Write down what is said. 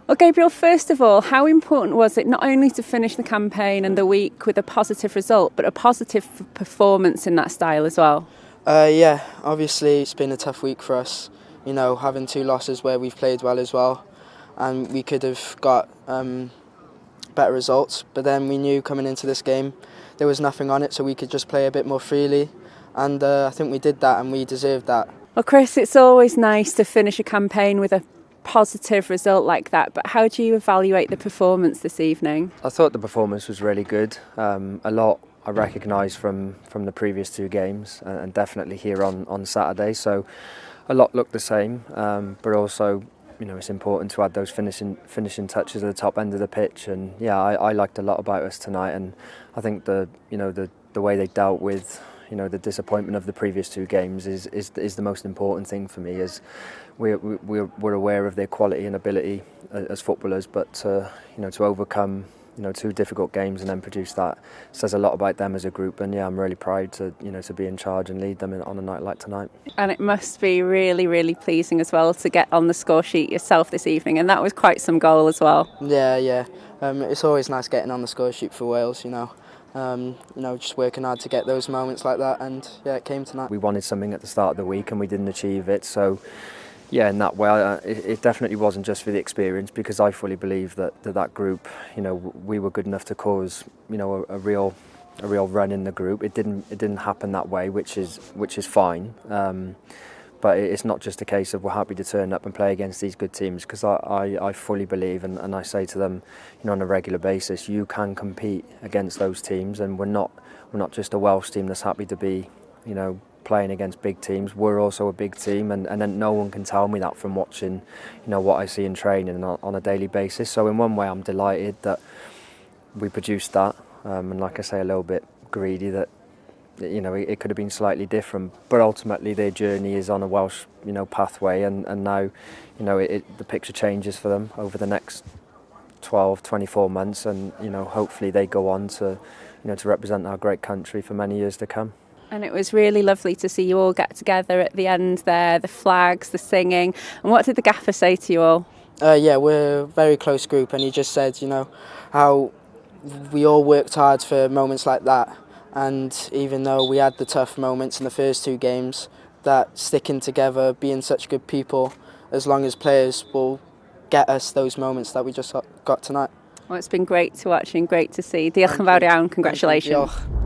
Well, Gabriel, first of all, how important was it not only to finish the campaign and the week with a positive result, but a positive performance in that style as well? Yeah, obviously it's been a tough week for us, you know, having 2 losses where we've played well as well, and we could have got better results, but then we knew coming into this game there was nothing on it, so we could just play a bit more freely, and I think we did that and we deserved that. Well, Chris, it's always nice to finish a campaign with a positive result like that, but how do you evaluate the performance this evening? I thought the performance was really good. A lot I recognised from the previous 2 games, and definitely here on Saturday, so a lot looked the same, but also, you know, it's important to add those finishing touches at the top end of the pitch, and yeah, I liked a lot about us tonight, and I think the way they dealt with, you know, the disappointment of the previous 2 games is the most important thing for me. Is we're aware of their quality and ability as footballers, but to overcome, you know, 2 difficult games and then produce that says a lot about them as a group. And yeah, I'm really proud to be in charge and lead them on a night like tonight. And it must be really, really pleasing as well to get on the score sheet yourself this evening, and that was quite some goal as well. Yeah. It's always nice getting on the score sheet for Wales, you know. Just working hard to get those moments like that, and yeah, it came tonight. We wanted something at the start of the week and we didn't achieve it, so yeah, in that way, it definitely wasn't just for the experience, because I fully believe that group, you know, we were good enough to cause, you know, a real run in the group. It didn't happen that way, which is fine. But it's not just a case of we're happy to turn up and play against these good teams, because I fully believe, and I say to them, you know, on a regular basis, you can compete against those teams, and we're not just a Welsh team that's happy to be, you know, playing against big teams. We're also a big team, and then no one can tell me that from watching, you know, what I see in training on a daily basis. So in one way, I'm delighted that we produced that, and like I say, a little bit greedy that, you know, it could have been slightly different, but ultimately their journey is on a Welsh, you know, pathway, and now, you know, the picture changes for them over the next 12, 24 months, and, you know, hopefully they go on to, you know, to represent our great country for many years to come. And it was really lovely to see you all get together at the end there, the flags, the singing. And what did the gaffer say to you all? Yeah, we're a very close group, and he just said, you know, how we all worked hard for moments like that, and even though we had the tough moments in the first 2 games, that sticking together, being such good people, as long as players, will get us those moments that we just got tonight. Well, it's been great to watch and great to see. Diolch yn fawr iawn, congratulations. Diolch.